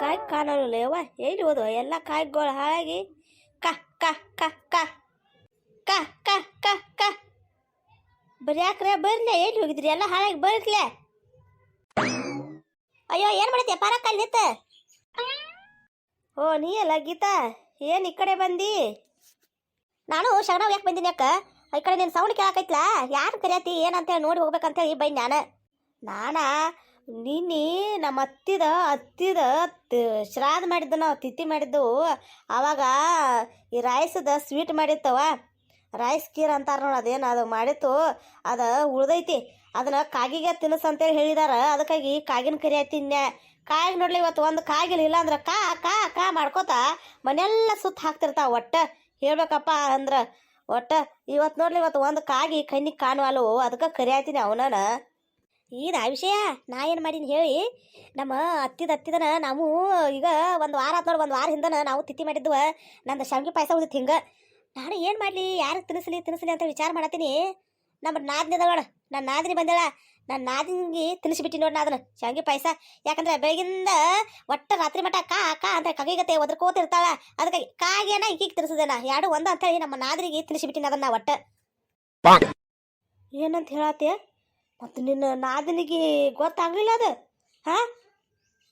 ಕಾಯಿ ಕಾಣಲ್ಲ ಯವ್ವ, ಎಲ್ಲಿ ಹೋದ್ವ ಎಲ್ಲ ಕಾಯಿಗಳು ಹಾಳಾಗಿ. ಕ ಕ ಕ ಕ ಕ ಕ ಕ ಕ ಬರ್ಯಾಕ್ರೆ ಬರ್ಲೆ, ಎಲ್ಲಿ ಹೋಗಿದ್ರಿ ಎಲ್ಲ ಹಾಳಾಗಿ ಬರ್ಲೆ. ಅಯ್ಯೋ ಏನು ಮಾಡತ್ತೆ ಪಾರಕ್ಕಲ್ಲಿ ನಿತ್ತ. ಓ ನೀ ಅಲ್ಲ ಗೀತಾ, ಏನು ಈ ಕಡೆ ಬಂದಿ? ನಾನು ಶಗನ ಯಾಕೆ ಬಂದಿನಿ ಅಕ್ಕ, ಈ ಕಡೆ ನಿನ್ನ ಸೌಂಡ್ ಕೇಳಾಕೈತ್ಲಾ, ಯಾರು ಕರಿಯಾತಿ ಏನಂತೇಳಿ ನೋಡಿ ಹೋಗ್ಬೇಕಂತೇಳಿ ಬೈ ನಾನ ನಿನ್ನೆ ನಮ್ಮ ಹತ್ತಿದ ಶ್ರಾದ್ದ ಮಾಡಿದ್ದು, ನಾವು ತಿಥಿ ಮಾಡಿದ್ದು. ಆವಾಗ ಈ ರೈಸದ ಸ್ವೀಟ್ ಮಾಡಿತ್ತವ, ರೈಸ್ ಕೀರ್ ಅಂತಾರೆ ನೋಡಿ, ಅದೇನು ಅದು ಮಾಡಿತ್ತು, ಅದು ಉಳ್ದೈತಿ. ಅದನ್ನ ಕಾಗಿಗೆ ತಿನ್ನಿಸಂತೇಳಿ ಹೇಳಿದಾರ, ಅದಕ್ಕಾಗಿ ಕಾಗಿನ ಕರಿಯಾತಿನ್ಯ. ಕಾಯಿಗೆ ನೋಡ್ಲಿ ಇವತ್ತು ಒಂದು ಕಾಗಿಲ್ಲ, ಇಲ್ಲ ಅಂದ್ರೆ ಕಾ ಕಾ ಕಾ ಮಾಡ್ಕೋತ ಮನೆಯೆಲ್ಲ ಸುತ್ತ ಹಾಕ್ತಿರ್ತಾವ. ಒಟ್ಟ ಹೇಳ್ಬೇಕಪ್ಪ ಅಂದ್ರೆ ಒಟ್ಟ ಇವತ್ತು ನೋಡ್ಲಿ ಇವತ್ತು ಒಂದು ಕಾಗಿ ಕಣ್ಣಿಗೆ ಕಾಣುವಲ್ಲು, ಅದಕ್ಕೆ ಕರಿಯಾತೀನಿ ಅವನನ. ಇದು ಆ ವಿಷಯ ನಾ ಏನು ಮಾಡೀನಿ ಹೇಳಿ, ನಮ್ಮ ಹತ್ತಿದನ ನಾವು ಈಗ ಒಂದು ವಾರ ಆತ್ ನೋಡಿ, ಒಂದು ವಾರ ಹಿಂದನ ನಾವು ತಿಥಿ ಮಾಡಿದ್ವ. ನಂದು ಶಾವಿಗೆ ಪಾಯಸ ಉಳಿದಿತ್ತು. ಹಿಂಗೆ ನಾನು ಏನು ಮಾಡಲಿ, ಯಾರಿಗೆ ತಿನ್ನಿಸ್ಲಿ ಅಂತ ವಿಚಾರ ಮಾಡತ್ತೀನಿ. ನಮ್ಮ ನಾದಿನಿದವಳ, ನನ್ನ ನಾದಿನಿ ಬಂದೇಳ, ನನ್ನ ನಾದಿನಿಗೆ ತಿನ್ನಿಸ್ಬಿಟ್ಟು ನೋಡಿ ನಾ ಅದನ್ನ ಶಾವಿಗೆ ಪಾಯಸ. ಯಾಕಂದ್ರೆ ಬೆಳಗಿಂದ ಒಟ್ಟ ರಾತ್ರಿ ಮಠ ಕಾ ಕಾ ಅಂತ ಕಗಿಗತ್ತೆ ಒದ್ರಕೋತಿರ್ತಾಳ, ಅದಕ್ಕಾಗಿ ಕಾಗೇನ ಈಗೀಗ ತಿನ್ನಿಸದೇನ ಎರಡು ಒಂದ ಅಂತೇಳಿ ನಮ್ಮ ನಾದಿನಿಗೆ ತಿನ್ನಿಸ್ಬಿಟ್ಟಿನಿ ಅದನ್ನ. ಒಟ್ಟ ಏನಂತ ಹೇಳತ್ತೆ ಮತ್ತು ನಿನ್ನ ನಾದಿನಿಗೆ ಗೊತ್ತಾಗಲಿಲ್ಲ ಅದು? ಹಾಂ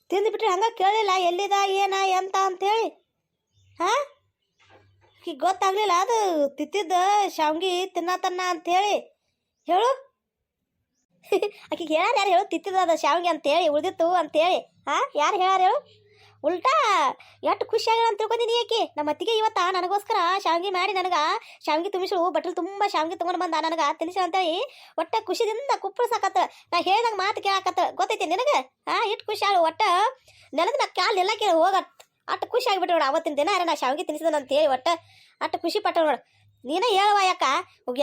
ತಿಂದುಬಿಟ್ರೆ ಹಂಗೆ ಕೇಳಿಲ್ಲ ಎಲ್ಲಿದ ಏನ ಎಂತ ಅಂತೇಳಿ? ಹಾಂ ಈಗ ಗೊತ್ತಾಗಲಿಲ್ಲ ಅದು ತಿತ್ತಿದ್ದ ಶಾವ್ಗಿ ತಿನ್ನತನ್ನ ಅಂಥೇಳಿ ಹೇಳು. ಆಕಿಗೆ ಯಾರು ಹೇಳು ತಿತ್ತಿದ ಅದು ಶಾವ್ಗಿ ಅಂತೇಳಿ ಉಳಿದಿತ್ತು ಅಂತೇಳಿ? ಹಾಂ ಯಾರು ಹೇಳಾರ ಹೇಳು? ಉಲ್ಟಾ ಎಷ್ಟು ಖುಷಿಯಾಗಿಲ್ಲ ಅಂತ ತಿಳ್ಕೊಂಡಿನಿ. ಆಕಿ ನಮ್ಮ ಅತ್ತಿಗೆ ಇವತ್ತ ನನಗೋಸ್ಕರ ಶಾವ್ಗಿ ಮಾಡಿ ನನಗೆ ಶಾವ್ಗಿ ತುಂಬಿಸು, ಬಟ್ಲು ತುಂಬ ಶಾವ್ಗಿ ತೊಗೊಂಡು ಬಂದ ನನಗೆ ತಿನ್ನಿಸು ಅಂತೇಳಿ ಒಟ್ಟ ಖುಷಿದಿಂದ ಕುಪ್ಪಳಿಸಾಕತ್ತ. ನಾ ಹೇಳ್ದಂಗೆ ಮಾತು ಕೇಳಾಕತ್ತ, ಗೊತ್ತೈತಿ ನಿನಗೆ? ಹಾಂ ಇಟ್ಟು ಖುಷಿ ಆಳು, ಒಟ್ಟ ನೆಲದ ನಾ ಕಾಲು ಎಲ್ಲ ಕೇಳಿ ಹೋಗತ್ ಅಷ್ಟು ಖುಷಿ ಆಗಿಬಿಟ್ಟು ನೋಡು. ಅವತ್ತಿನ ದಿನ ನಾ ಶಾವ್ಗಿ ತಿನ್ನಿಸಿದ ಅಂತೇಳಿ ಒಟ್ಟ ಅಷ್ಟು ಖುಷಿ ಪಟ್ಟ ನೋಡು. ನೀನೇ ಹೇಳುವ ಯಾಕ,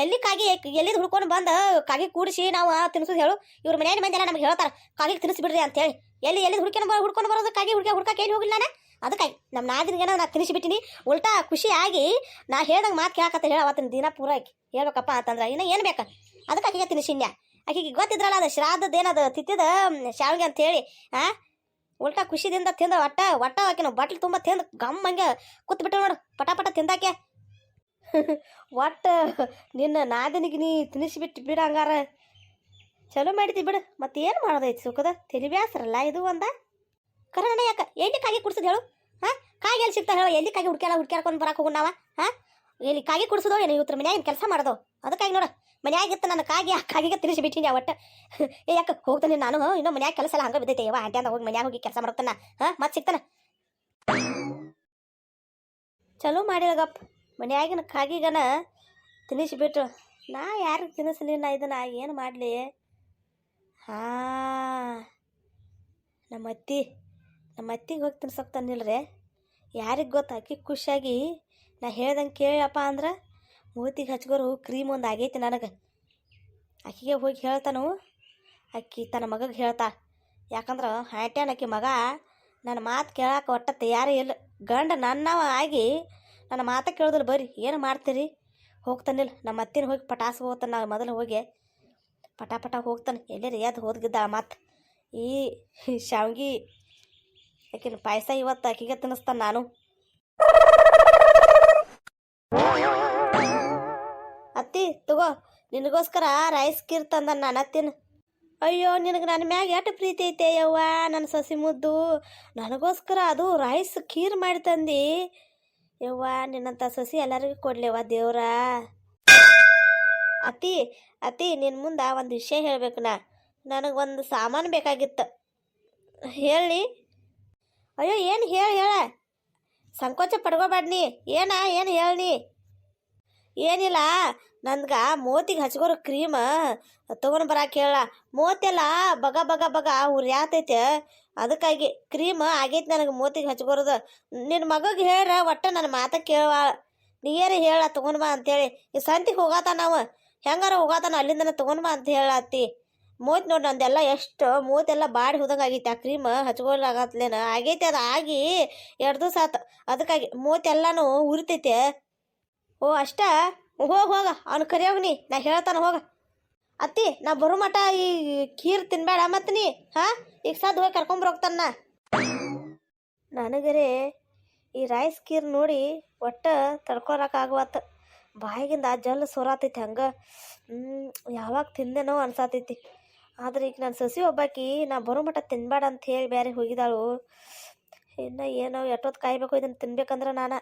ಎಲ್ಲಿ ಕಾಗಿ ಎಲ್ಲಿದ್ದು ಹುಡ್ಕೊಂಡು ಬಂದು ಕಾಗಿ ಕೂಡಿಸಿ ನಾವು ತಿನ್ಸೋದು ಹೇಳು? ಇವ್ರ ಮನೆಯ ಮಂದಿ ಎಲ್ಲ ನಮ್ಗೆ ಹೇಳ್ತಾರೆ ಕಾಗಿಗೆ ತಿನ್ನಿಸ್ಬಿಡ್ರಿ ಅಂತೇಳಿ. ಎಲ್ಲಿ ಹುಡ್ಕೊಂಡು ಬರೋದು ಕಾಗಿ ಹುಡ್ಕಕ್ಕೆ ಎಲ್ಲಿ ಹೋಗಿಲ್ಲ ನಾನು. ಅದಕ್ಕಾಗಿ ನಮ್ಮ ನಾದಿನಿಗೆ ನಾ ತಿನ್ನಿಸಿಬಿಟ್ಟಿನಿ. ಉಲ್ಟಾ ಖುಷಿಯಾಗಿ ನಾ ಹೇಳ್ದಂಗೆ ಮಾತು ಕೇಳಾಕತ್ತ ಹೇಳ ಅವತ್ತಿನ ದಿನ ಪೂರ ಹೇಳ್ಬೇಕಪ್ಪ ಅಂತಂದ್ರೆ ಇನ್ನು ಏನು ಬೇಕಾ ಅದಕ್ಕೆ ಆಕೆಗೆ ತಿನ್ನಿಸಿನ್ಯ. ಆಕೆಗೆ ಗೊತ್ತಿದ್ರಲ್ಲ ಅದು ಶ್ರಾದ್ದದ ಏನದು ತಿತ್ತಿದ ಶಾವಿಗೆ ಅಂತೇಳಿ. ಉಲ್ಟಾ ಖುಷಿದಿಂದ ತಿಂದ ಒಟ್ಟ ಆಕಿನ ಬಟ್ಲು ತುಂಬ ತಿಂದು ಗಮ್ಮಂಗೆ ಕೂತ್ಬಿಟ್ಟು ನೋಡು, ಪಟ ತಿಂದಾಕೆ. ಒಟ್ಟು ನಿನ್ನ ನಾದಿನಿಗೆ ನೀ ತಿನ್ನಿಸಿಬಿಟ್ಟು ಬಿಡ, ಹಂಗಾರ ಚಲೋ ಮಾಡಿದ್ದಿ ಬಿಡು. ಮತ್ತೇನು ಮಾಡೋದೈತಿ ಸುಖದ ತಲೆ ಬ್ಯಾಸ್ರಲ್ಲ ಇದು ಒಂದ. ಕರಣ ಯಾಕ ಎಲ್ಲಿ ಕಾಗಿ ಕುಡ್ಸೋದು ಹೇಳು? ಹಾಂ ಕಾಗಿ ಎಲ್ಲಿ ಸಿಗ್ತಾ ಹೇಳು? ಎಲ್ಲಿ ಕಾಗಿ ಹುಡ್ಕ್ಯಾಡ್ಕೊಂಡು ಬರಕ್ಕೆ ಹೋಗು ನಾವ? ಹಾಂ ಎಲ್ಲಿ ಕಾಗಿ ಕುಡ್ಸೋದು ಏನು ಇವತ್ತರ ಮನ್ಯಾಗ ಏನು ಕೆಲಸ ಮಾಡೋದು? ಅದಕ್ಕಾಗಿ ನೋಡು ಮನ್ಯಾಗಿತ್ತು ನನ್ನ ಕಾಗಿಗೆ ತಿನ್ನಿಸಿಬಿಟ್ಟಿನಿ ಒಟ್ಟು. ಯಾಕೆ ಹೋಗ್ತಾನೆ ನಾನು, ಇನ್ನೂ ಮನ್ಯಾಗ ಕೆಲಸ ಎಲ್ಲ ಹಂಗೆ ಬಿದ್ದೈತೆ ಯವ್ವ, ಆಂಟಿ ಅಂದ ಹೋಗಿ ಮನ್ಯಾಗ ಹೋಗಿ ಕೆಲಸ ಮಾಡ್ತಾನ. ಹಾಂ ಮತ್ತೆ ಸಿಗ್ತಾನೆ. ಚಲೋ ಮಾಡಿರಗಪ್ಪ, ಮನ್ಯಾಗಿನ ಕಾಗಿಗನ ತಿನ್ನಿಸಿಬಿಟ್ರು. ನಾ ಯಾರಿಗೆ ತಿನ್ನಿಸ್ಲಿ ನಾ ಇದನ್ನ ಏನು ಮಾಡಲಿ? ಹಾಂ ನಮ್ಮ ಅತ್ತಿಗೆ ಹೋಗಿ ತಿನ್ಸೋಕ್ತಾನಿಲ್ರಿ. ಯಾರಿಗೆ ಗೊತ್ತಾಕಿ ಖುಷಿಯಾಗಿ ನಾ ಹೇಳ್ದಂಗೆ ಕೇಳಪ್ಪ ಅಂದ್ರೆ ಮೂತಿಗೆ ಹಚ್ಕೋರು ಕ್ರೀಮ್ ಒಂದು ಆಗೈತಿ ನನಗೆ. ಆಕಿಗೆ ಹೋಗಿ ಹೇಳ್ತಾನು, ಆಕಿ ತನ್ನ ಮಗಗೆ ಹೇಳ್ತಾ. ಯಾಕಂದ್ರೆ ಹ್ಯಾಟ್ಯಾನ ಆಕಿ ಮಗ ನನ್ನ ಮಾತು ಕೇಳಕ್ಕೆ ಒಟ್ಟ ತಯಾರೇ ಇಲ್ಲ. ಗಂಡ ನನ್ನವ ಆಗಿ ನನ್ನ ಮಾತ ಕೇಳೋದಿಲ್ಲ. ಬರ್ರಿ ಏನು ಮಾಡ್ತೀರಿ? ಹೋಗ್ತಾನಿಲ್ಲ ನಮ್ಮ ಅತ್ತಿನ ಹೋಗಿ ಪಟಾಸ್ ಹೋಗ್ತಾನೆ. ನಾವು ಮೊದಲು ಹೋಗಿ ಪಟ ಹೋಗ್ತಾನೆ. ಎಲ್ಲೇ ಅದು ಹೋದ್ಗಿದ್ದ ಮತ್ತು ಈ ಶಾವ್ಗಿ ಆಕಿನ ಪಾಯಸ ಇವತ್ತು ಆಕಿಗೆ ತಿನ್ನಿಸ್ತಾನೆ ನಾನು. ಅತ್ತಿ ತಗೋ ನಿನಗೋಸ್ಕರ ರೈಸ್ ಕೀರ್ ತಂದ ನಾನು ಅತ್ತಿನ. ಅಯ್ಯೋ ನಿನಗೆ ನನ್ನ ಮ್ಯಾಗ ಎಷ್ಟು ಪ್ರೀತಿ ಐತೆ ಯವ್ವ, ನನ್ನ ಸಸಿ ಮುದ್ದು. ನನಗೋಸ್ಕರ ಅದು ರೈಸ್ ಕೀರ್ ಮಾಡಿ ತಂದು ಯವ್ವ. ನಿನ್ನಂಥ ಸಸಿ ಎಲ್ಲರಿಗೂ ಕೊಡ್ಲಿವ ದೇವ್ರ. ಅತ್ತಿ ನಿನ್ನ ಮುಂದೆ ಒಂದು ವಿಷಯ ಹೇಳ್ಬೇಕು. ನನಗೊಂದು ಸಾಮಾನು ಬೇಕಾಗಿತ್ತು. ಹೇಳಿ. ಅಯ್ಯೋ ಏನು ಹೇಳ ಸಂಕೋಚ ಪಡ್ಕೋಬೇಡ ನೀ. ಏನು ಹೇಳಿ? ಏನಿಲ್ಲ, ನನ್ಗೆ ಮೋತಿಗೆ ಹಚ್ಕೋರು ಕ್ರೀಮ್ ತೊಗೊಂಡು ಬರಕ್ಕೆ ಹೇಳ. ಮೋತೆಲ್ಲ ಬಗ ಉರಿಯಾತೈತೆ, ಅದಕ್ಕಾಗಿ ಕ್ರೀಮ್ ಆಗೈತೆ ನನಗೆ ಮೋತಿಗೆ ಹಚ್ಕೋರೋದು. ನಿನ್ನ ಮಗಗೆ ಹೇಳ್ರ ಒಟ್ಟು ನನ್ನ ಮಾತ ಕೇಳುವ. ನೀರೇ ಹೇಳ ತೊಗೊಂಡು ಬಾ ಅಂತೇಳಿ. ಈ ಸಂತಿಗೆ ಹೋಗಾತ ನಾವು ಹೆಂಗಾರ ಹೋಗಾತಾನ ಅಲ್ಲಿಂದನೇ ತೊಗೊಂಡು ಬಾ ಅಂತ ಹೇಳತ್ತಿ. ಮೂತಿ ನೋಡಿ ನಂದೆಲ್ಲ ಎಷ್ಟು ಮೂತೆಲ್ಲ ಬಾಡಿ ಹೋದಂಗೆ ಆಗೈತೆ. ಆ ಕ್ರೀಮ್ ಹಚ್ಕೊಳಾಗತ್ಲೇನ ಆಗೈತೆ. ಅದು ಆಗಿ 2 ದಿವಸ ಆತು, ಅದಕ್ಕಾಗಿ ಮೂತೆಲ್ಲನೂ ಉರಿತೈತೆ. ಓ ಅಷ್ಟ ಹೋಗ ಅವ್ನು ಕರಿಯೋಗ್ನಿ, ನಾ ಹೇಳ್ತಾನೆ ಹೋಗ. ಅತ್ತಿ ನಾ ಬರೋ ಮಟ ಈ ಖೀರ್ ತಿನ್ಬೇಡ ಮತ್ತೆ ನೀ. ಹಾಂ ಈಗ ಸದ್ ಹೋಗಿ ಕರ್ಕೊಂಬರೋಗ್ತಾನ. ನನಗರೆ ಈ ರೈಸ್ ಕೀರ್ ನೋಡಿ ಒಟ್ಟು ತಡ್ಕೊಳಕ್ಕಾಗವತ್ತು. ಬಾಯಿಗಿಂದ ಜಲ್ ಸೋರಾತೈತಿ ಹಂಗೆ. ಯಾವಾಗ ತಿಂದೇನೋ ಅನ್ಸಾತೈತಿ. ಆದ್ರೆ ಈಗ ನನ್ನ ಸೊಸಿ ಒಬ್ಬಾಕಿ ನಾ ಬರೋ ಮಟ್ಟ ತಿನ್ಬೇಡ ಅಂತ ಹೇಳಿ ಬೇರೆ ಹೋಗಿದ್ದಾಳು. ಇನ್ನು ಏನೋ ಎಷ್ಟೊತ್ತು ಕಾಯ್ಬೇಕು ಇದನ್ನು ತಿನ್ಬೇಕಂದ್ರೆ ನಾನು.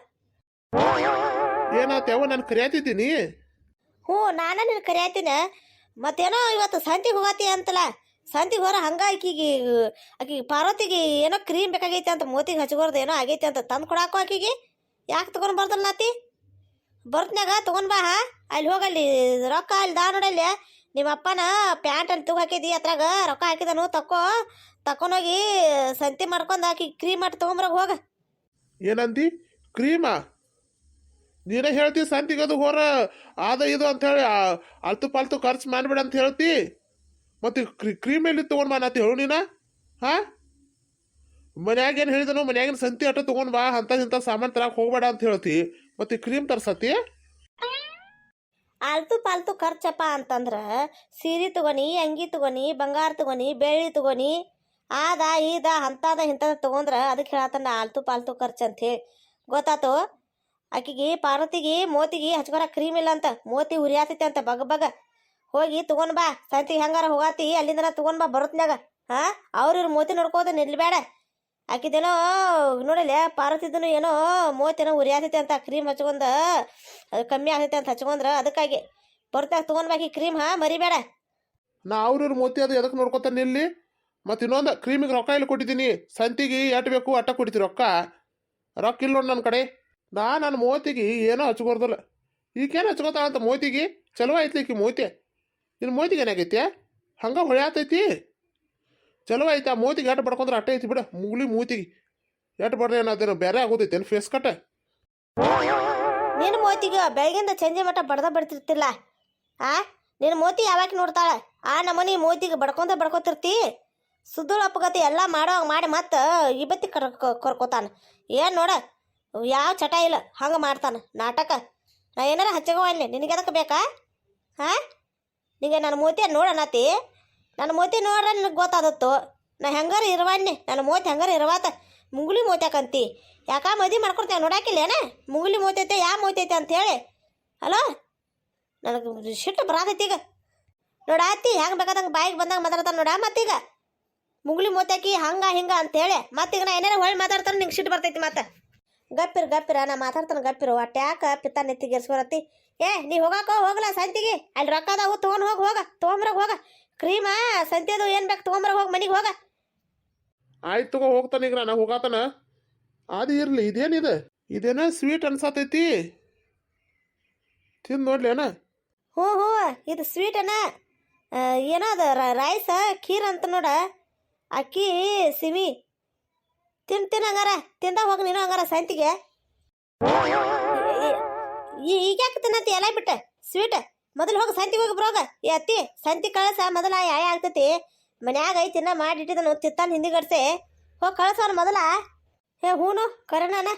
ಏನಾತವ ನಾನು ಕರಿಯಾತಿದ್ದೀನಿ. ಹ್ಞೂ ನಾನು ನಿನ್ನ ಕರಿಯಾತೀನಿ. ಮತ್ತೇನೋ ಇವತ್ತು ಸಂತಿಗೆ ಹೋಗತಿ ಅಂತಲ್ಲ. ಸಂತಿಗೆ ಹೋರ ಹಂಗೆ ಆಕಿಗೆ ಪಾರ್ವತಿಗೆ ಏನೋ ಕ್ರೀಮ್ ಬೇಕಾಗೈತೆ ಅಂತ ಮೋತಿಗೆ ಹಚ್ಕೋರ್ದು ಏನೋ ಆಗೈತೆ ಅಂತ ತಂದು ಕೊಡಾಕೋ ಆಕಿಗೆ. ಯಾಕೆ ತೊಗೊಂಡು ಬರ್ದಲ್ಲ ನಾತಿ? ಬರ್ತನ್ಯಾಗ ತೊಗೊಂಡು ಬಾ. ಅಲ್ಲಿ ಹೋಗಲ್ಲಿ ರೊಕ್ಕ ಅಲ್ಲಿ ದಾ ನೋಡಲ್ಲಿ ನಿಮ್ಮ ಅಪ್ಪನ ಪ್ಯಾಂಟ್ ಅಲ್ಲಿ ತಗೋ ಹಾಕಿದಿ ಅದ್ರಾಗ ರೊಕ್ಕ ಹಾಕಿದನು ತಕೊಂಡೋಗಿ ಸಂತಿ ಮಾಡ್ಕೊಂಡು ಆಕಿ ಕ್ರೀಮ್ ಮಾಡಿ ತೊಗೊಂಬರಾಗ ಹೋಗ. ಏನಂದಿ? ಕ್ರೀಮಾ? ನೀನೇ ಹೇಳ್ತಿ ಸಂತಿಗದು ಹೋರ ಆದ ಇದು ಅಂತ ಹೇಳಿ ಅಲ್ತು ಪಾಲ್ತು ಖರ್ಚು ಮಾಡ್ಬೇಡ ಅಂತ ಹೇಳ್ತಿ. ಮತ್ತೆ ಕ್ರೀಮ್ ಎಲ್ಲಿ ತೊಗೊಂಡು ಬಾ ನಾತಿ ಹೇಳು ನೀನ? ಹಾಂ, ಮನ್ಯಾಗ ಏನು ಹೇಳಿದನು? ಮನ್ಯಾಗಿನ ಸಂತಿ ಅಟ್ಟ ತೊಗೊಂಡು ಬಾ, ಇಂಥ ಸಾಮಾನು ತರಕ್ಕೆ ಹೋಗ್ಬೇಡ ಅಂತ ಹೇಳ್ತಿ. ಮತ್ತೆ ಕ್ರೀಮ್ ತರ್ಸತಿ? ಆಲ್ತು ಪಾಲ್ತು ಖರ್ಚಪ್ಪ ಅಂತಂದ್ರೆ ಸೀರೆ ತಗೋನಿ, ಅಂಗಿ ತಗೋನಿ, ಬಂಗಾರ ತಗೋನಿ, ಬೆಳ್ಳಿ ತಗೋನಿ, ಆದ ಈದ ಅಂಥದ ಇಂಥದ್ದು ತೊಗೊಂಡ್ರೆ ಅದಕ್ಕೆ ಹೇಳತ್ತಾನ ಆಲ್ತು ಪಾಲ್ತು ಖರ್ಚು ಅಂಥೇಳಿ. ಗೊತ್ತಾತು? ಆಕಿಗೆ ಪಾರ್ವತಿಗೆ ಮೋತಿಗೆ ಹಚ್ಕೊರ ಕ್ರೀಮ್ ಇಲ್ಲ ಅಂತ, ಮೋತಿ ಉರಿಯಾತೈತೆ ಅಂತ ಬಗ ಹೋಗಿ ತೊಗೊಂಡು ಬಾ. ಸಂತಿಗೆ ಹೆಂಗಾರ ಹೋಗಾತಿ ಅಲ್ಲಿಂದ ತೊಗೊಂಡು ಬಾ ಬರುತ್ತನ್ಯಾಗ. ಹಾಂ, ಅವ್ರ ಮೋತಿ ನೋಡ್ಕೋದು ನಿಲ್ಬೇಡ. ಆಕಿದೇನೋ ನೋಡಲ್ಲ ಪಾರ್ವತಿದನು ಏನೋ ಮೋತೇನೋ ಉರಿಯಾತೈತೆ ಅಂತ ಕ್ರೀಮ್ ಹಚ್ಕೊಂಡ ಕಮ್ಮಿ ಆಗ್ತೈತೆ ಅಂತ ಹಚ್ಕೊಂಡ್ರ ಅದಕ್ಕಾಗಿ ಬರ್ತಾಗ ತೊಗೊಂಡು ಬಾಕಿ ಕ್ರೀಮ್. ಹಾಂ, ಮರಿಬೇಡ. ನಾ ಅವ್ರ ಮೋತಿ ಅದು ಎದಕ್ಕೆ ನೋಡ್ಕೊತಾನೆ ಇಲ್ಲಿ? ಮತ್ತು ಇನ್ನೊಂದು ಕ್ರೀಮಿಗೆ ರೊಕ್ಕ ಇಲ್ಲಿ ಕೊಟ್ಟಿದ್ದೀನಿ. ಸಂತಿಗೆ ಎಟ್ಟು ಬೇಕು ಅಟ್ಟ ಕೊಡ್ತೀವಿ ರೊಕ್ಕ ಇಲ್ಲ ನೋಡಿ ನನ್ನ ಕಡೆ. ನನ್ನ ಮೋತಿಗೆ ಏನೋ ಹಚ್ಕೊರ್ದಲ್ಲ. ಈಗೇನು ಹಚ್ಕೋತಾಳ ಅಂತ ಮೋತಿಗೆ? ಚಲೋ ಆಯ್ತು ಈಕಿ ಮೋತಿ. ಇನ್ನು ಮೋತಿಗೆ ಏನಾಗೈತಿ? ಹಂಗೆ ಹೊಳ್ಯಾತೈತಿ. ಚಲೋ ಐತೆ. ಆ ಮೋತಿಗೆ ಎಟ್ಟು ಬಡ್ಕೊಂಡ್ರೆ ಅಟ್ಟೆ ಐತಿ ಬಿಡ. ಮುಗುಳಿ ಮೂತಿಗೆ ಎಟ್ಟು ಬಡ್ರೆ ಏನಾದೇನೋ ಬೇರೆ ಆಗೋದೈತೆ ಏನು ಫೇಸ್ ಕಟ್ಟ? ನಿನ್ನ ಮೋತಿಗೆ ಬೆಳಗಿಂದ ಸಂಜೆ ಮಟ್ಟ ಬಡ್ತಿರ್ತಿಲ್ಲ. ನಿನ್ನ ಮೋತಿ ಯಾವಾಗ ನೋಡ್ತಾಳೆ ಆ ನಮ್ಮನೆ ಮೋತಿಗೆ ಬಡ್ಕೊತಿರ್ತಿ. ಸುದ್ದುಳು ಅಪ್ಪಗತಿ ಎಲ್ಲ ಮಾಡಿ ಮತ್ತೆ ಇಬತ್ತಿ ಕರ್ಕೋತಾನ. ಏನು ನೋಡ ಯಾವ ಚಟ ಇಲ್ಲ ಹಂಗೆ ಮಾಡ್ತಾನೆ ನಾಟಕ. ನಾ ಏನಾರ ಹಚ್ಚಗೋ ಅಲ್ಲಿ ನಿನಗೆ ಅದಕ್ಕೆ ಬೇಕಾ? ಹಾಂ, ನಿನಗೆ ನನ್ನ ಮೋತಿ ನೋಡಣತಿ. ನನ್ನ ಮೋತಿ ನೋಡ್ರೆ ನಿನಗೆ ಗೊತ್ತಾದತ್ತು ನಾ ಹೆಂಗಾರ ಇರುವಣ್ಣೆ. ನನ್ನ ಮೋತಿ ಹೆಂಗಾರ ಇರುವಾತ. ಮುಂಗುಳಿ ಮೋತ್ಯಾಕಂತಿ ಯಾಕೆ ಮದುವೆ ಮಾಡ್ಕೊಡ್ತೇವೆ ನೋಡಾಕಿಲ್ಲೇನ? ಮುಂಗುಳಿ ಮೋತೈತೆ ಯಾವ ಮೋತೈತೆ ಅಂಥೇಳಿ. ಅಲೋ, ನನಗೆ ಸಿಟ್ಟು ಬರಾತೈತಿ ಈಗ. ನೋಡಾತಿ ಹೆಂಗೆ ಬೇಕಾದಂಗೆ ಬಾಯಿಗೆ ಬಂದಂಗೆ ಮಾತಾಡ್ತಾನೆ ನೋಡ. ಮತ್ತೀಗ ಮುಂಗುಳಿ ಮೋತ್ಯಾಕಿ ಹಂಗೆ ಹಿಂಗೆ ಅಂತೇಳಿ ಮತ್ತೀಗ ನಾ ಏನಾರ ಹೊಳ್ಳಿ ಮಾತಾಡ್ತಾನೆ ನಿಂಗೆ ಸಿಟ್ಟು ಬರ್ತೈತಿ. ಮತ್ತೆ ಗಪ್ಪಿರ ನಾ ಮಾತಾಡ್ತಾನೆ ಗಪ್ಪಿರು. ಒಟ್ಟು ಯಾಕೆ ಪಿತ್ತ ನೆತ್ತಿಗೆ ಎರ್ಸ್ಕೊರತ್ತಿ? ನೀ ಹೋಗಲ್ಲ ಸಂತಿಗೆ. ಅಲ್ಲಿ ರೊಕ್ಕ ಅದಾವು ತೊಗೊಂಡು ಹೋಗ ತೊಗೊಂಬರಾಗ ಹೋಗ. ಕ್ರೀಮ ಸಂತೆದು ಏನು ಬೇಕು ತೊಗೊಂಬರಾಗ ಹೋಗಿ ಮನೆಗೆ ಹೋಗ. ಆಯ್ತು ತಗೋ ಹೋಗ್ತಾನೆ. ಈಗ ನಾನು ಹೋಗಾತಾನ. ಅದು ಇರಲಿ. ಇದೇನೋ ಸ್ವೀಟ್ ಅನ್ಸಾತೈತಿ. ತಿಂದು ನೋಡ್ಲೇನ? ಹ್ಞೂ ಇದು ಸ್ವೀಟನ ಏನೋ ಅದು ರೈಸ ಖೀರ್ ಅಂತ ನೋಡ. ಅಕ್ಕಿ ಸಿಮಿ ತಿನ್ನಂಗಾರ ತಿಂದ ಹೋಗಿ ನೀನು ಹಂಗಾರ ಸಂತಿಗೆ. ಈಗ್ಯಾಕೆ ತಿನ್ನತ್ತಿ ಎಲ್ಲ ಬಿಟ್ಟು ಸ್ವೀಟ್? ಮೊದಲು ಹೋಗಿ ಸಂತಿಗೆ ಹೋಗಿ ಬರೋಗ. ಅತ್ತಿ ಸಂತಿ ಕಳಸ ಮೊದಲ ಯಾಯ ಆಗ್ತೈತಿ. ಮನ್ಯಾಗ ಐತಿನ್ನ ಮಾಡಿಟ್ಟಿದನು ತಿತ್ತಾನ ಹಿಂದಿಗಡ್ಸೆ ಹೋಗಿ ಕಳ್ಸೋನು ಮೊದಲ. ಹೂನು ಕರೆನಾನ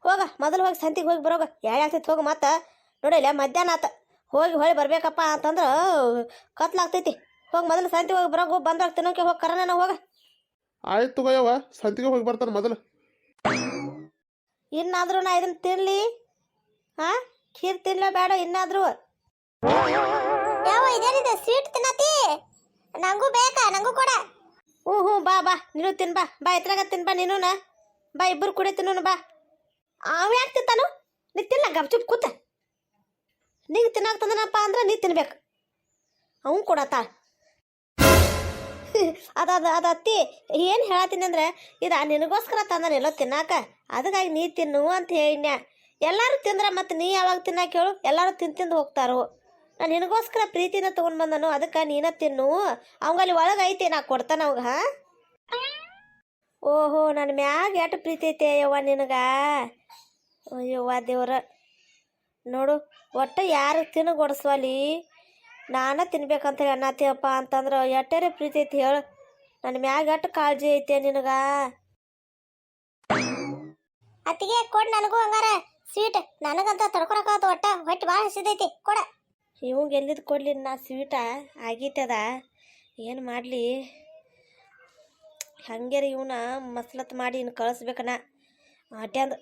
ಹೋಗ ಮೊದಲು ಹೋಗಿ ಸಂತಿಗೆ ಹೋಗಿ ಬರೋಗ. ಯಾಯ ಆಗ್ತೈತಿ ಹೋಗಿ. ಮತ್ತೆ ನೋಡಿಲ್ಲ ಮಧ್ಯಾಹ್ನ ಆತ ಹೋಗಿ ಹೊಳಿ ಬರ್ಬೇಕಪ್ಪ ಅಂತಂದ್ರೆ ಕತ್ಲಾಗ್ತೈತಿ. ಹೋಗಿ ಮೊದಲು ಸಂತಿಗೆ ಹೋಗಿ ಬರೋಗ. ಬಂದಾಗ ತಿನ್ನೋಕೆ ಹೋಗಿ ಕರೆನಾನ ಹೋಗ. ಆಯ್ತು ತಗೋಯವ ಸಂತಿಗೆ ಹೋಗಿ ಬರ್ತಾನೆ ಮೊದಲು. ಇನ್ನಾದ್ರೂ ನಾ ಇದನ್ನ ತಿನ್ಲಿ? ಹಾಂ, ಖೀರ್ ತಿನ್ಲ ಬೇಡ ಇನ್ನಾದ್ರೂ? ಯಾವ ಇದೇನಿದೆ ಸ್ವೀಟ್ ತಿನ್ನತಿ? ನಂಗೂ ಬೇಕಾ? ನಂಗೂ ಕೊಡ. ಹ್ಞೂ ಬಾ ನೀನು ತಿನ್ ಬಾ ಎತ್ರಾಗ ತಿನ್ ಬಾ. ನೀನು ಬಾ ಇಬ್ಬರು ಕೂಡ ತಿನ್ನೋನು ಬಾ. ಅವ ಯಾಕೆ ತಿಂತಾನು? ನೀ ತಿನ್ನ ಗಪ್ಚುಪ್ ಕೂತ. ನಿಂಗೆ ತಿನ್ನಾಕ್ತಂದನಪ್ಪ ಅಂದ್ರೆ ನೀ ತಿನ್ಬೇಕು. ಅವನು ಕೊಡತ್ತ ಅದ ಅತ್ತಿ ಏನು ಹೇಳತ್ತೀನಿ ಅಂದ್ರೆ ಇದು ನಿನಗೋಸ್ಕರ ತಂದಾನೆ ಎಲ್ಲೋ ತಿನ್ನಾಕ. ಅದಕ್ಕಾಗಿ ನೀ ತಿನ್ನು ಅಂತ ಹೇಳಿನ್ಯ. ಎಲ್ಲರೂ ತಿಂದ್ರೆ ಮತ್ತೆ ನೀ ಯಾವಾಗ ತಿನ್ನಾಕ ಹೇಳು? ಎಲ್ಲರೂ ತಿಂದು ಹೋಗ್ತಾರೋ. ನಾನು ನಿನಗೋಸ್ಕರ ಪ್ರೀತಿನ ತೊಗೊಂಡು ಬಂದನು. ಅದಕ್ಕೆ ನೀನ ತಿನ್ನು. ಅವಂಗಲ್ಲಿ ಒಳಗೆ ಐತಿ ನಾ ಕೊಡ್ತಾನ ಅವಾಗ. ಹಾಂ, ಓಹೋ ನನ್ನ ಮ್ಯಾಗ ಎಷ್ಟು ಪ್ರೀತಿ ಐತೆ ಯವ್ವ ನಿನಗ. ಅಯ್ಯವ್ವ ದೇವ್ರ ನೋಡು. ಒಟ್ಟು ಯಾರು ತಿನ್ನಗೊಡಿಸ್ವಲ್ಲಿ ನಾನ ತಿನ್ಬೇಕಂತ ಅನ್ನತ್ತೀವಪ್ಪ ಅಂತಂದ್ರೆ ಎಟ್ಟರೆ ಪ್ರೀತಿ ಐತಿ ಹೇಳು. ನನ್ನ ಮ್ಯಾಗ ಎಷ್ಟು ಕಾಳಜಿ ಐತೆ ನಿನಗ. ಅತ್ತಿಗೆ ಕೊಡ್ ನನಗೂ ಹಂಗಾರ ಸ್ವೀಟ್. ನನಗಂತ ತಡ್ಕೊಳಕಾತ ಒಟ್ಟ ಹೊಟ್ಟೆ ಭಾಳ ಹಸಿದೈತಿ. ಕೊಡ. ಇವಂಗೆ ಎಲ್ಲಿದ್ದು ಕೊಡ್ಲಿ ನಾ ಸ್ವೀಟ? ಆಗೈತದ ಏನು ಮಾಡಲಿ? ಹಂಗೆ ರೀ ಇವನ ಮಸ್ಲತ್ ಮಾಡಿ ಇನ್ನು ಕಳಿಸ್ಬೇಕನ. ಆಟೆ ಅಂದ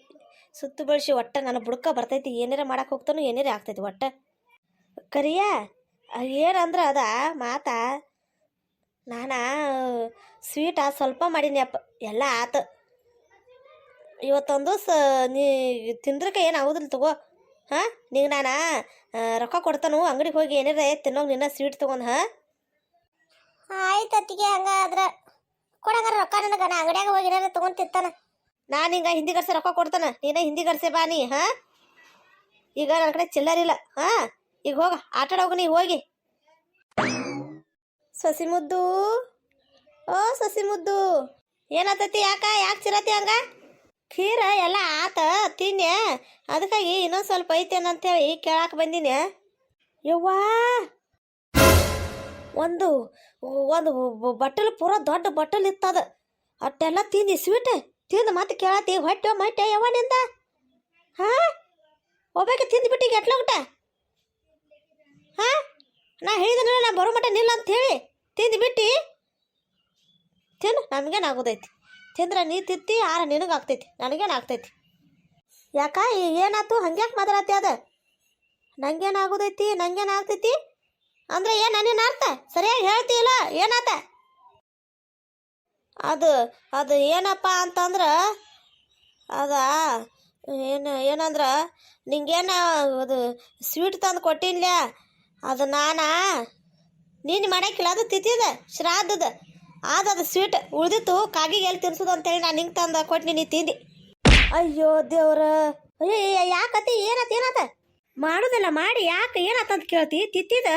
ಸುತ್ತು ಬಳಸಿ ಒಟ್ಟ ನನ್ನ ಬುಡಕ ಬರ್ತೈತಿ, ಏನಾರ ಮಾಡಕ್ಕೆ ಹೋಗ್ತಾನು ಏನಾರ ಆಗ್ತೈತಿ ಒಟ್ಟ. ಕರಿಯ ಏನಂದ್ರೆ ಅದ ಮಾತಾ, ನಾನು ಸ್ವೀಟ ಸ್ವಲ್ಪ ಮಾಡೀನಿ ಅಪ್ಪ, ಎಲ್ಲ ಆತು. ಇವತ್ತೊಂದು ನೀ ತಿಂದ್ರಕ್ಕೆ ಏನು ಆಗೋದಿಲ್ಲ ತಗೋ. ಹಾಂ, ನಿಂಗೆ ನಾನು ರೊಕ್ಕ ಕೊಡ್ತಾನು, ಅಂಗಡಿಗೆ ಹೋಗಿ ಏನಾರ ತಿನ್ನೋಗಿ ನಿನ್ನ ಸ್ವೀಟ್ ತೊಗೊಂಡು. ಹಾಂ ಆಯ್ತು ಅತ್ತಿಗೆ, ಹಂಗಾದ್ರೆ ಕೊಡಂಗಾರ ರೊಕ್ಕ ನನಗೆ, ನಾ ಅಂಗಡಿಯಾಗ ಹೋಗಿ ಏನಾರ ತೊಗೊಂಡು ತಿಂತಾನ. ನಾನು ಹಿಂಗೆ ಹಿಂದಿ ಗಡ್ಸೆ ರೊಕ್ಕ ಕೊಡ್ತಾನೆ, ನೀನೇ ಹಿಂದಿ ಗಡ್ಸೆ ಬಾ ನೀ. ಹಾಂ, ಈಗ ನನ್ನ ಕಡೆ ಚಿಲ್ಲರಿಲ್ಲ. ಹಾಂ, ಈಗ ಹೋಗ ಆಟಾಡ ಹೋಗು ನೀ ಹೋಗಿ. ಸಸಿ ಮುದ್ದು, ಓ ಸಸಿ ಮುದ್ದು, ಏನಾತತಿ? ಯಾಕೆ ಚಿರತಿ ಹಂಗ? ಖೀರ ಎಲ್ಲ ಆತ ತಿನ್ಯ, ಅದಕ್ಕಾಗಿ ಇನ್ನೊಂದು ಸ್ವಲ್ಪ ಐತೇನಂತೇಳಿ ಕೇಳಕ್ಕೆ ಬಂದೀನಿ. ಯವ್ವಾ, ಒಂದು ಒಂದು ಬಟ್ಟಲು ಪೂರ ದೊಡ್ಡ ಬಟ್ಟಲು ಇತ್ತದ, ಅಟ್ಟೆಲ್ಲ ತಿಂದಿ ಸ್ವೀಟ್ ತಿಂದು ಮತ್ತೆ ಕೇಳತಿ ಹೊಟ್ಟೆ ಮಟ್ಟೆ ಯವ್ವ ನಿಂದ. ಹಾಂ, ಒಬ್ಬಾಕೆ ತಿಂದ್ಬಿಟ್ಟು ಈಗ ಎಟ್ಲ ಊಟ? ಹಾಂ, ನಾ ಹೇಳಿದನಲ್ಲ ನಾ ಬರೋ ಮಟ್ಟ ನಿಲ್ಲ ಅಂತ ಹೇಳಿ ತಿಂದ್ಬಿಟ್ಟು. ತಿನ್ನು, ನಮಗೇನಾಗೋದೈತಿ? ತಿಂದ್ರೆ ನೀ ತಿತ್ತಿ ಆರ ನಿನಗಾಗ್ತೈತಿ, ನನಗೇನಾಗ್ತೈತಿ? ಯಾಕ ಏನಾಯ್ತು ಹಂಗ್ಯಾಕೆ ಮಾತಾಡತ್ತಿ? ಅದ ನಂಗೇನಾಗೋದೈತಿ ನಂಗೇನಾಗ್ತೈತಿ ಅಂದ್ರೆ ಏನು ನನ್ನೇನು ಅರ್ಥ ಸರಿಯಾಗಿ ಹೇಳ್ತೀಲ್ಲ? ಏನಾತ ಅದು? ಅದು ಏನಪ್ಪ ಅಂತಂದ್ರೆ ಅದ ಏನಂದ್ರೆ ನಿಂಗೇನು ಅದು ಸ್ವೀಟ್ ತಂದು ಕೊಟ್ಟಿನ್ಲ, ಅದು ನೀನು ಮಾಡಕ್ಕಿಲ್ಲ, ಅದು ತಿತ್ತಿದ ಶ್ರಾದ್ದದ ಅದು ಸ್ವೀಟ್ ಉಳ್ದಿತ್ತು, ಕಾಗಿಗೆ ಎಲ್ಲಿ ತಿನ್ಸೋದು ಅಂತೇಳಿ ನಾನು ನಿಂಗೆ ತಂದು ಕೊಟ್ಟು ನೀನು ತಿಂದು. ಅಯ್ಯೋ ದೇವ್ರ, ಅಯ್ಯ ಯಾಕತಿ? ಏನಾತ? ಮಾಡೋದೆಲ್ಲ ಮಾಡಿ ಯಾಕೆ ಏನಾತಂತ ಕೇಳ್ತಿ? ತಿತ್ತಿದ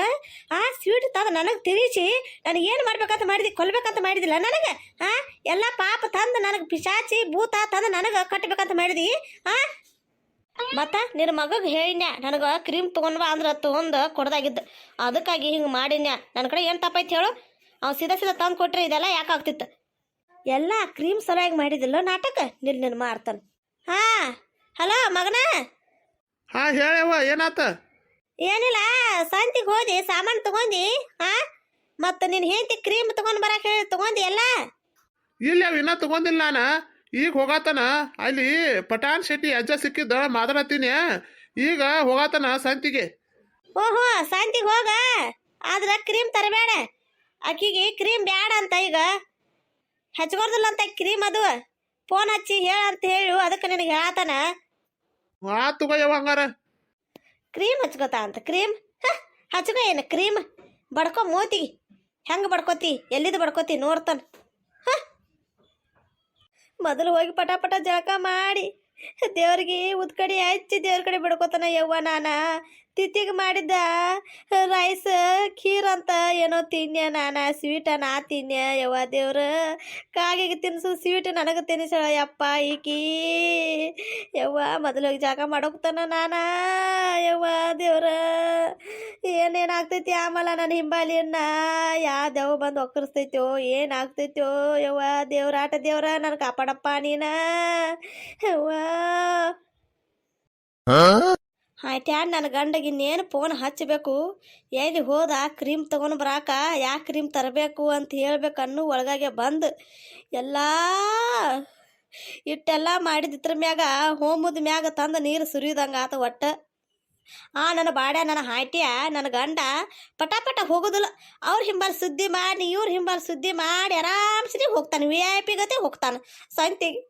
ಆ ಸ್ವೀಟ್ ತಂದು ನನಗೆ ತಿನ್ನಿಸಿ ನನಗೇನು ಮಾಡ್ಬೇಕಂತ ಮಾಡಿದಿ? ಕೊಲ್ಬೇಕಂತ ಮಾಡಿದಿಲ್ಲ ನನಗೆ? ಹಾಂ, ಎಲ್ಲ ಪಾಪ ತಂದು ನನಗೆ ಪಿಶಾಚಿ ಭೂತ ತಂದು ನನಗೆ ಕಟ್ಟಬೇಕಂತ ಮಾಡಿದಿ? ಹಾಂ, ಮತ್ತು ನಿನ್ನ ಮಗಗೆ ಹೇಳಿನ್ಯ ನನಗೆ ಕ್ರೀಮ್ ತೊಗೊಂಡ್ಬಾ ಅಂದ್ರೆ ತೊಗೊಂಡು ಕೊಡ್ದಾಗಿದ್ದು, ಅದಕ್ಕಾಗಿ ಹಿಂಗೆ ಮಾಡಿನ್ಯ. ನನ್ನ ಕಡೆ ಏನು ತಪ್ಪೈತಿ ಹೇಳು? ಅವ್ನು ಸೀದಾ ತಂದು ಕೊಟ್ರೆ ಇದೆಲ್ಲ ಯಾಕೆ ಆಗ್ತಿತ್ತು? ಎಲ್ಲ ಕ್ರೀಮ್ ಸಲುವಾಗಿ ಮಾಡಿದಿಲ್ಲ ನಾಟಕ, ನಿನ್ನ ಮಾಡ್ತಾನೆ. ಹಾಂ, ಹಲೋ ಮಗನ. ಹಾಂ ಹೇಳವ್ವ, ಏನಾತ? ಏನಿಲ್ಲ, ಸಂತಿಗೆ ಹೋದಿ ಸಾಮಾನು ತಗೊಂಡು. ಹಾಂ, ಮತ್ತು ನಿನ್ನ ಹೆಂಡತಿ ಕ್ರೀಮ್ ತೊಗೊಂಡು ಬರಕ್ಕೆ ಹೇಳಿ ತೊಗೊಂಡು ಎಲ್ಲ? ಇಲ್ಲ ಅವ್ ಇನ್ನೂ ತಗೊಂಡಿಲ್ಲ ನಾನು, ಈಗ ಹೋಗಾತನ ಅಲ್ಲಿ ಪಟಾನ್ ಶೆಟ್ಟಿ ಅಜ್ಜ ಸಿಕ್ಕಿದ್ದ ಮಾತಾಡತ್ತೀನಿ, ಈಗ ಹೋಗಾತನ ಸಂತಿಗೆ. ಓಹೋ, ಸಂತಿಗೆ ಹೋಗ, ಆದ್ರೆ ಕ್ರೀಮ್ ತರಬೇಡ. ಆಕಿಗೆ ಕ್ರೀಮ್ ಬ್ಯಾಡ ಅಂತ, ಈಗ ಹಚ್ಕೊಡ್ದಿಲ್ಲ ಅಂತ ಕ್ರೀಮ್. ಅದು ಫೋನ್ ಹಚ್ಚಿ ಹೇಳಂತ ಹೇಳು, ಅದಕ್ಕೆ ನಿನಗೆ ಹೇಳತ್ತಾನ. ತಗೋಯವ ಹಂಗಾರ ಕ್ರೀಮ್ ಹಚ್ಕೋತಾ ಅಂತ? ಕ್ರೀಮ್ ಹಚ್ಕೋ, ಏನು ಕ್ರೀಮ್ ಬಡ್ಕೊ ಮೂತಿಗೆ. ಹೆಂಗೆ ಬಡ್ಕೋತಿ? ಎಲ್ಲಿದ್ದು ಬಡ್ಕೋತಿ ನೋಡ್ತಾನ. ಮೊದಲು ಹೋಗಿ ಪಟ ಪಟ ಜಳಕ ಮಾಡಿ ದೇವ್ರಿಗೆ ಉದ್ಕಡಿ ಹಚ್ಚಿ ದೇವ್ರ ಕಡೆ ಬಿಡ್ಕೋತಾನ. ಯವ್ವ, ನಾನು ತಿತ್ತಿಗೆ ಮಾಡಿದ್ದ ರೈಸ್ ಖೀರ್ ಅಂತ ಏನೋ ತಿನ್ಯ, ನಾನು ಸ್ವೀಟ ನಾ ತಿನ್ಯ. ಯವ್ವ ದೇವ್ರ, ಕಾಗಿಗೆ ತಿನ್ಸು ಸ್ವೀಟ್ ನನಗೆ ತಿನ್ನಿಸಳ ಯಪ್ಪ ಈಕಿ. ಯವ್ವ, ಮೊದಲು ಹೋಗಿ ಜಾಗ ಮಾಡೋಗ್ತಾನ ನಾನು. ಯವ್ವ ದೇವ್ರ, ಏನೇನಾಗ್ತೈತಿ ಆಮೇಲೆ ನನ್ನ ಹಿಂಬಾಲಿಯನ್ನ ಯಾವ ದೇವ ಬಂದು ಒಕ್ಕರಿಸ್ತೈತೋ, ಏನಾಗ್ತೈತೋ? ಯವ್ವ ದೇವ್ರ, ಆಟ ದೇವ್ರ, ನನಗೆ ಕಾಪಾಡಪ್ಪ ನೀನ. ಯವ್ವ ಆಯ್ತು, ನನ್ನ ಗಂಡಗೆ ಇನ್ನೇನು ಫೋನ್ ಹಚ್ಚಬೇಕು, ಎಲ್ಲಿ ಹೋದ ಕ್ರೀಮ್ ತೊಗೊಂಡು ಬರಾಕ, ಯಾಕೆ ಕ್ರೀಮ್ ತರಬೇಕು ಅಂತ ಹೇಳ್ಬೇಕು ಅನ್ನೋ ಒಳಗಾಗೆ ಬಂದು ಎಲ್ಲ ಇಟ್ಟೆಲ್ಲ ಮಾಡಿದಿತ್ರ ಮ್ಯಾಗ ಹೋಮದ ಮ್ಯಾಗ ತಂದು ನೀರು ಸುರಿದಂಗೆ ಆತ ಒಟ್ಟು. ನನ್ನ ಬಾಡ್ಯ ನನ್ನ ಹಾಯ್ಟಿಯ ನನ್ನ ಗಂಡ ಪಟ ಪಟ ಹೋಗೋದಿಲ್ಲ. ಅವ್ರ ಹಿಂಬಾಲ್ ಸುದ್ದಿ ಮಾಡಿ ಇವ್ರ ಹಿಂಬಾಲ್ ಸುದ್ದಿ ಮಾಡಿ ಆರಾಮ್ಸರಿ ಹೋಗ್ತಾನೆ, VIP ಗತೆ ಹೋಗ್ತಾನೆ ಸಂತಿಗೆ.